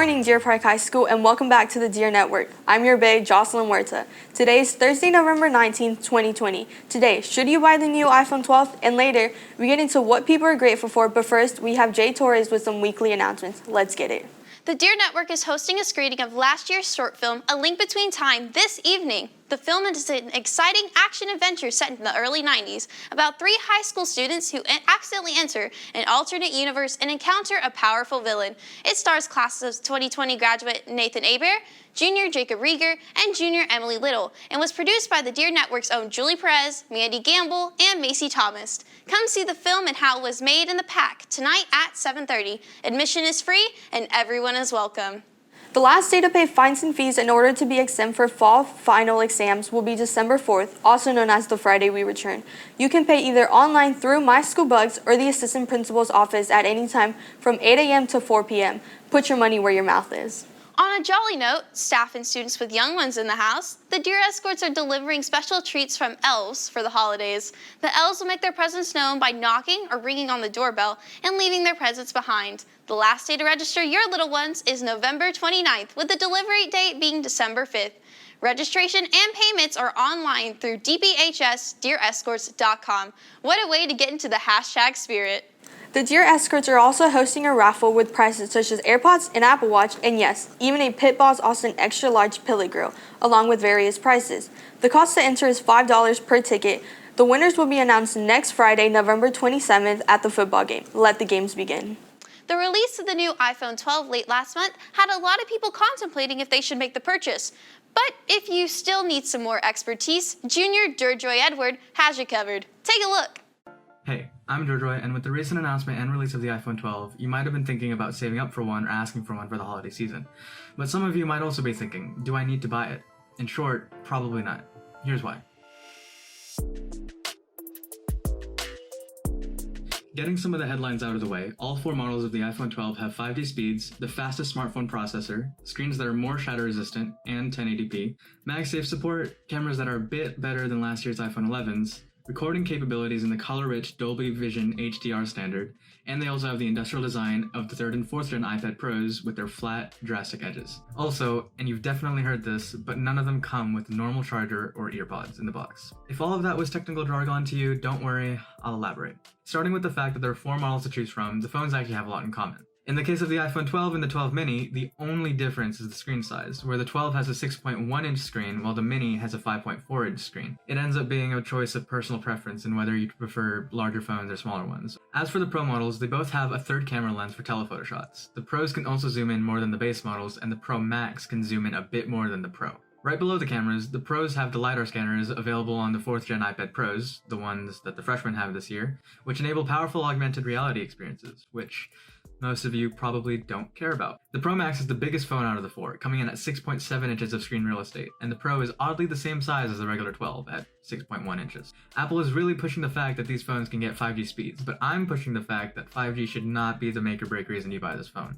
morning, Deer Park High School, and welcome back to the Deer Network. I'm your bae, Jocelyn Huerta. Today is Thursday, November 19th, 2020. Today, should you buy the new iPhone 12? And later, we get into what people are grateful for, but first, we have Jay Torres with some weekly announcements. Let's get it. The Deer Network is hosting a screening of last year's short film, A Link Between Time, this evening. The film is an exciting action-adventure set in the early 90s about three high school students who accidentally enter an alternate universe and encounter a powerful villain. It stars class of 2020 graduate Nathan Aber, junior Jacob Rieger, and junior Emily Little, and was produced by the Deer Network's own Julie Perez, Mandy Gamble, and Macy Thomas. Come see the film and how it was made in the pack tonight at 7:30. Admission is free, and everyone is welcome. The last day to pay fines and fees in order to be exempt for fall final exams will be December 4th, also known as the Friday we return. You can pay either online through My School Bugs or the assistant principal's office at any time from 8 a.m. to 4 p.m. Put your money where your mouth is. On a jolly note, staff and students with young ones in the house, the Deer Escorts are delivering special treats from elves for the holidays. The elves will make their presence known by knocking or ringing on the doorbell and leaving their presents behind. The last day to register your little ones is November 29th, with the delivery date being December 5th. Registration and payments are online through dphsdeerescorts.com. What a way to get into the hashtag spirit. The Deer Escorts are also hosting a raffle with prizes such as AirPods, an Apple Watch, and yes, even a Pit Boss Austin extra large Pilot Grill, along with various prizes. The cost to enter is $5 per ticket. The winners will be announced next Friday, November 27th at the football game. Let the games begin. The release of the new iPhone 12 late last month had a lot of people contemplating if they should make the purchase. But if you still need some more expertise, Junior Durjoy Edward has you covered. Take a look. Hey, I'm Durjoy, and with the recent announcement and release of the iPhone 12, you might have been thinking about saving up for one or asking for one for the holiday season. But some of you might also be thinking, do I need to buy it? In short, probably not. Here's why. Getting some of the headlines out of the way, all four models of the iPhone 12 have 5G speeds, the fastest smartphone processor, screens that are more shatter resistant, and 1080p, MagSafe support, cameras that are a bit better than last year's iPhone 11s, recording capabilities in the color-rich Dolby Vision HDR standard, and they also have the industrial design of the 3rd and 4th gen iPad Pros with their flat, drastic edges. Also, and you've definitely heard this, but none of them come with a normal charger or earpods in the box. If all of that was technical jargon to you, don't worry, I'll elaborate. Starting with the fact that there are four models to choose from, the phones actually have a lot in common. In the case of the iPhone 12 and the 12 mini, the only difference is the screen size, where the 12 has a 6.1-inch screen while the mini has a 5.4-inch screen. It ends up being a choice of personal preference in whether you prefer larger phones or smaller ones. As for the Pro models, they both have a third camera lens for telephoto shots. The Pros can also zoom in more than the base models, and the Pro Max can zoom in a bit more than the Pro. Right below the cameras, the Pros have the LiDAR scanners available on the 4th gen iPad Pros, the ones that the freshmen have this year, which enable powerful augmented reality experiences, which most of you probably don't care about. The Pro Max is the biggest phone out of the four, coming in at 6.7 inches of screen real estate, and the Pro is oddly the same size as the regular 12 at 6.1 inches. Apple is really pushing the fact that these phones can get 5G speeds, but I'm pushing the fact that 5G should not be the make or break reason you buy this phone.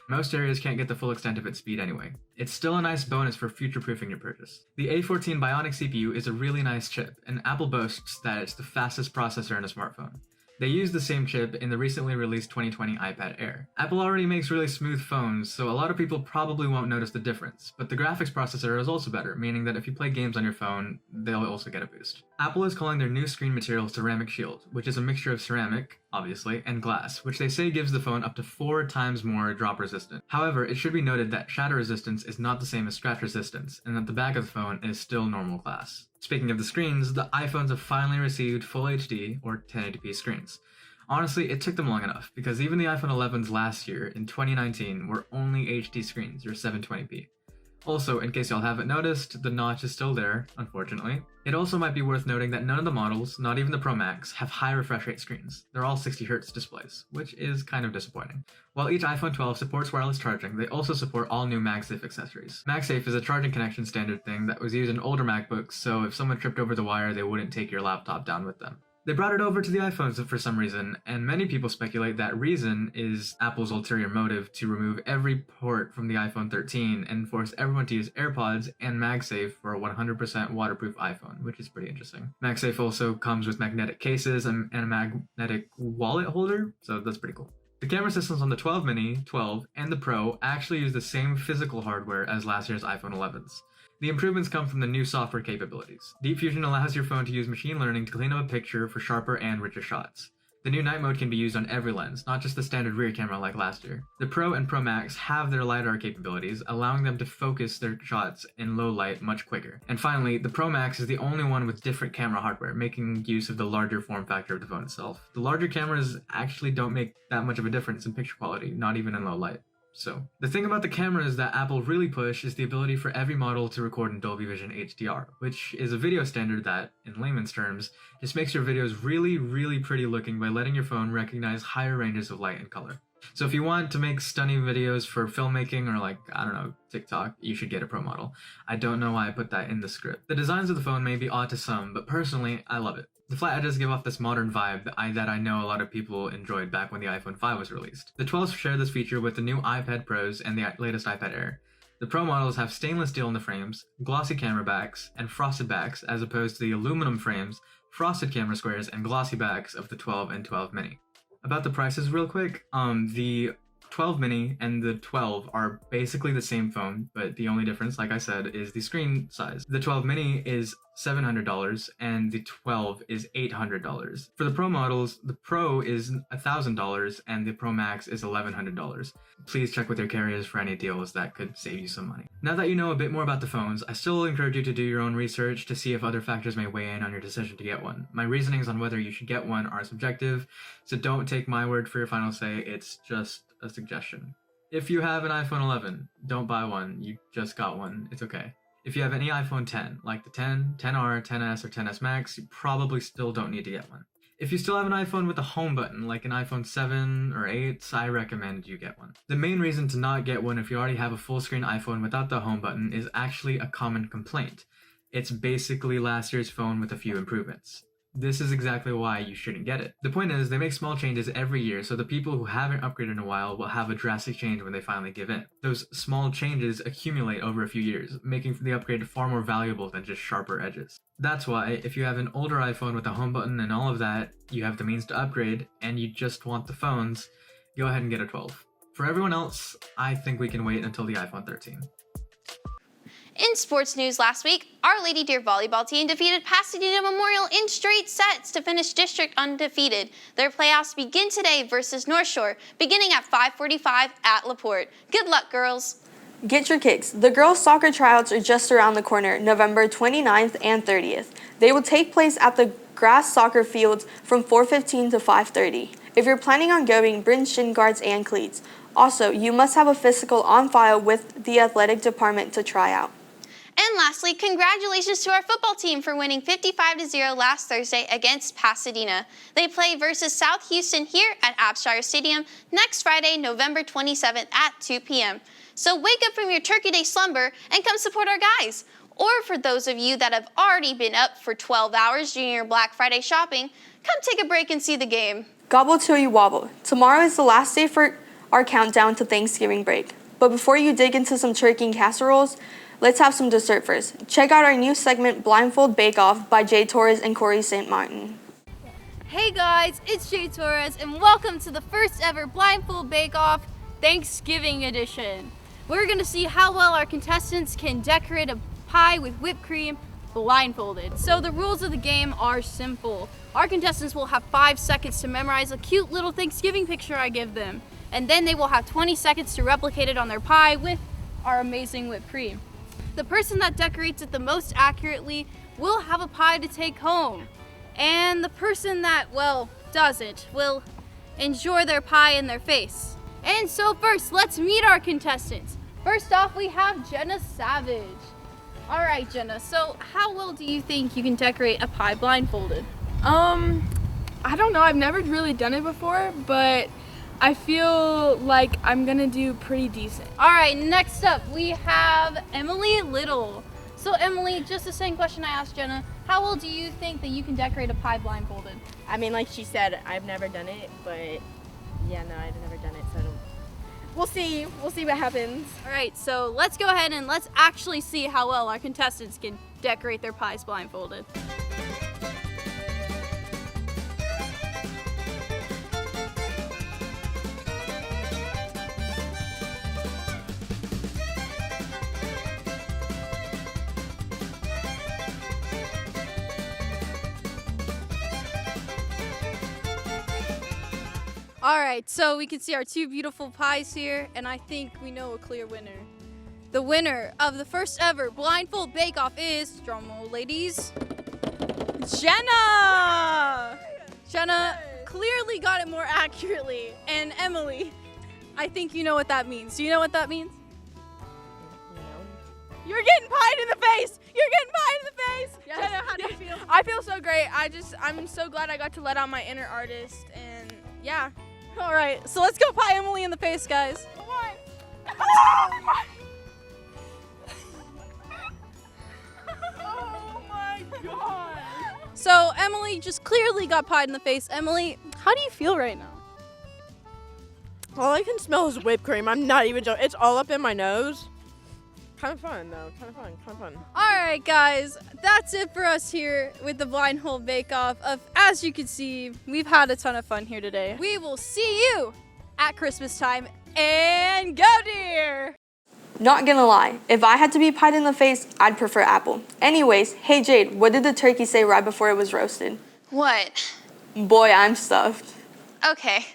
Most areas can't get the full extent of its speed anyway. It's still a nice bonus for future-proofing your purchase. The A14 Bionic CPU is a really nice chip, and Apple boasts that it's the fastest processor in a smartphone. They use the same chip in the recently released 2020 iPad Air. Apple already makes really smooth phones, so a lot of people probably won't notice the difference, but the graphics processor is also better, meaning that if you play games on your phone, they'll also get a boost. Apple is calling their new screen material Ceramic Shield, which is a mixture of ceramic, obviously, and glass, which they say gives the phone up to 4 times more drop resistant. However, it should be noted that shatter resistance is not the same as scratch resistance, and that the back of the phone is still normal glass. Speaking of the screens, the iPhones have finally received Full HD, or 1080p screens. Honestly, it took them long enough, because even the iPhone 11s last year, in 2019, were only HD screens, or 720p. Also, in case y'all haven't noticed, the notch is still there, unfortunately. It also might be worth noting that none of the models, not even the Pro Max, have high refresh rate screens. They're all 60Hz displays, which is kind of disappointing. While each iPhone 12 supports wireless charging, they also support all new MagSafe accessories. MagSafe is a charging connection standard thing that was used in older MacBooks, so if someone tripped over the wire, they wouldn't take your laptop down with them. They brought it over to the iPhones for some reason, and many people speculate that reason is Apple's ulterior motive to remove every port from the iPhone 13 and force everyone to use AirPods and MagSafe for a 100% waterproof iPhone, which is pretty interesting. MagSafe also comes with magnetic cases and a magnetic wallet holder, so that's pretty cool. The camera systems on the 12 mini, 12, and the Pro actually use the same physical hardware as last year's iPhone 11s. The improvements come from the new software capabilities. Deep Fusion allows your phone to use machine learning to clean up a picture for sharper and richer shots. The new night mode can be used on every lens, not just the standard rear camera like last year. The Pro and Pro Max have their LiDAR capabilities, allowing them to focus their shots in low light much quicker. And finally, the Pro Max is the only one with different camera hardware, making use of the larger form factor of the phone itself. The larger cameras actually don't make that much of a difference in picture quality, not even in low light. So, the thing about the cameras that Apple really push is the ability for every model to record in Dolby Vision HDR, which is a video standard that, in layman's terms, just makes your videos really pretty looking by letting your phone recognize higher ranges of light and color. So if you want to make stunning videos for filmmaking or TikTok, you should get a Pro model. I don't know why I put that in the script. The designs of the phone may be odd to some, but personally, I love it. The flat edges give off this modern vibe that I know a lot of people enjoyed back when the iPhone 5 was released. The 12s share this feature with the new iPad Pros and the latest iPad Air. The Pro models have stainless steel in the frames, glossy camera backs, and frosted backs as opposed to the aluminum frames, frosted camera squares, and glossy backs of the 12 and 12 mini. About the prices real quick, the 12 mini and the 12 are basically the same phone, but the only difference, like I said, is the screen size. The 12 mini is $700 and the 12 is $800. For the Pro models, the Pro is $1,000 and the Pro Max is $1,100. Please check with your carriers for any deals that could save you some money. Now that you know a bit more about the phones, I still encourage you to do your own research to see if other factors may weigh in on your decision to get one. My reasonings on whether you should get one are subjective, so don't take my word for your final say, it's just a suggestion. If you have an iPhone 11, don't buy one, you just got one, it's okay. If you have any iPhone 10, like the 10, 10R, 10S, or 10S Max, you probably still don't need to get one. If you still have an iPhone with a home button, like an iPhone 7 or 8, I recommend you get one. The main reason to not get one if you already have a full-screen iPhone without the home button is actually a common complaint. It's basically last year's phone with a few improvements. This is exactly why you shouldn't get it. The point is, they make small changes every year, so the people who haven't upgraded in a while will have a drastic change when they finally give in. Those small changes accumulate over a few years, making the upgrade far more valuable than just sharper edges. That's why, if you have an older iPhone with a home button and all of that, you have the means to upgrade, and you just want the phones, go ahead and get a 12. For everyone else, I think we can wait until the iPhone 13. In sports news last week, Our Lady Deer volleyball team defeated Pasadena Memorial in straight sets to finish district undefeated. Their playoffs begin today versus North Shore, beginning at 5:45 at LaPorte. Good luck, girls. Get your kicks. The girls' soccer tryouts are just around the corner, November 29th and 30th. They will take place at the grass soccer fields from 4:15 to 5:30. If you're planning on going, bring shin guards and cleats. Also, you must have a physical on file with the athletic department to try out. And lastly, congratulations to our football team for winning 55-0 last Thursday against Pasadena. They play versus South Houston here at Abshire Stadium next Friday, November 27th at 2 p.m. So wake up from your Turkey Day slumber and come support our guys. Or for those of you that have already been up for 12 hours during your Black Friday shopping, come take a break and see the game. Gobble till you wobble. Tomorrow is the last day for our countdown to Thanksgiving break. But before you dig into some turkey and casseroles, let's have some dessert first. Check out our new segment, Blindfold Bake Off by Jay Torres and Corey St. Martin. Hey guys, it's Jay Torres and welcome to the first ever Blindfold Bake Off Thanksgiving edition. We're going to see how well our contestants can decorate a pie with whipped cream blindfolded. So the rules of the game are simple. Our contestants will have 5 seconds to memorize a cute little Thanksgiving picture I give them. And then they will have 20 seconds to replicate it on their pie with our amazing whipped cream. The person that decorates it the most accurately will have a pie to take home. And the person that, doesn't will enjoy their pie in their face. And so first, let's meet our contestants. First off, we have Jenna Savage. All right, Jenna, so how well do you think you can decorate a pie blindfolded? I don't know. I've never really done it before, but I feel like I'm gonna do pretty decent. All right, next up, we have Emily Little. So Emily, just the same question I asked Jenna, how well do you think that you can decorate a pie blindfolded? I mean, like she said, I've never done it, but yeah, no, I've never done it, so I don't. We'll see what happens. All right, so let's go ahead and let's actually see how well our contestants can decorate their pies blindfolded. All right, so we can see our two beautiful pies here, and I think we know a clear winner. The winner of the first ever Blindfold Bake Off is, drumroll ladies, Jenna! Jenna clearly got it more accurately, and Emily, I think you know what that means. Do you know what that means? You're getting pied in the face! You're getting pied in the face! Yes. Jenna, how do you feel? I feel so great. I'm so glad I got to let out my inner artist, and yeah. All right, so let's go pie Emily in the face, guys. Come on. Oh my god. So Emily just clearly got pied in the face. Emily, how do you feel right now? All I can smell is whipped cream. I'm not even joking. It's all up in my nose. Kind of fun though. Kind of fun. All right, guys, that's it for us here with the Blindfold Bake Off. As you can see, we've had a ton of fun here today. We will see you at Christmas time, and go deer! Not gonna lie, if I had to be pied in the face, I'd prefer apple. Anyways, hey Jade, what did the turkey say right before it was roasted? What? Boy, I'm stuffed. Okay,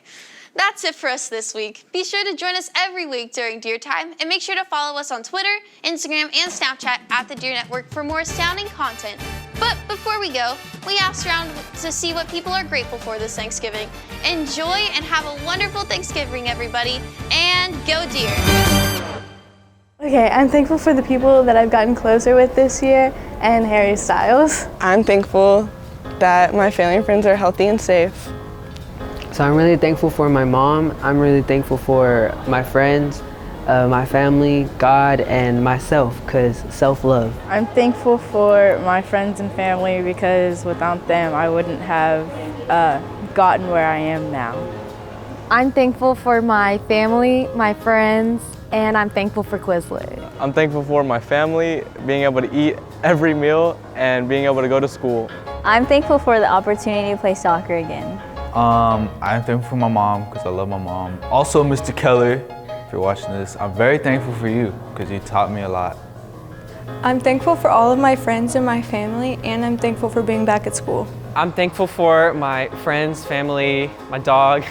that's it for us this week. Be sure to join us every week during Deer Time, and make sure to follow us on Twitter, Instagram, and Snapchat at the Deer Network for more astounding content. But before we go, we asked around to see what people are grateful for this Thanksgiving. Enjoy and have a wonderful Thanksgiving, everybody, and go Deer! Okay, I'm thankful for the people that I've gotten closer with this year and Harry Styles. I'm thankful that my family and friends are healthy and safe. So I'm really thankful for my mom. I'm really thankful for my friends, my family, God, and myself, because self-love. I'm thankful for my friends and family because without them I wouldn't have gotten where I am now. I'm thankful for my family, my friends, and I'm thankful for Quizlet. I'm thankful for my family, being able to eat every meal, and being able to go to school. I'm thankful for the opportunity to play soccer again. I'm thankful for my mom because I love my mom. Also, Mr. Keller, if you're watching this, I'm very thankful for you because you taught me a lot. I'm thankful for all of my friends and my family, and I'm thankful for being back at school. I'm thankful for my friends, family, my dog,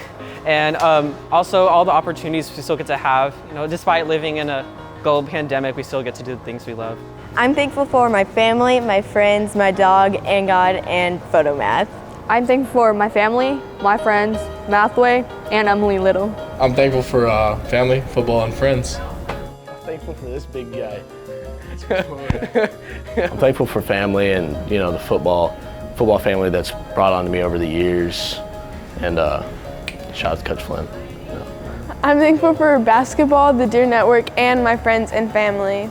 and also all the opportunities we still get to have. You know, despite living in a global pandemic, we still get to do the things we love. I'm thankful for my family, my friends, my dog, and God, and photo math. I'm thankful for my family, my friends, Mathway, and Emily Little. I'm thankful for family, football, and friends. I'm thankful for this big guy. I'm thankful for family and, you know, the football family that's brought on to me over the years. And shout out to Coach Flynn. I'm thankful for basketball, the Deer Network, and my friends and family.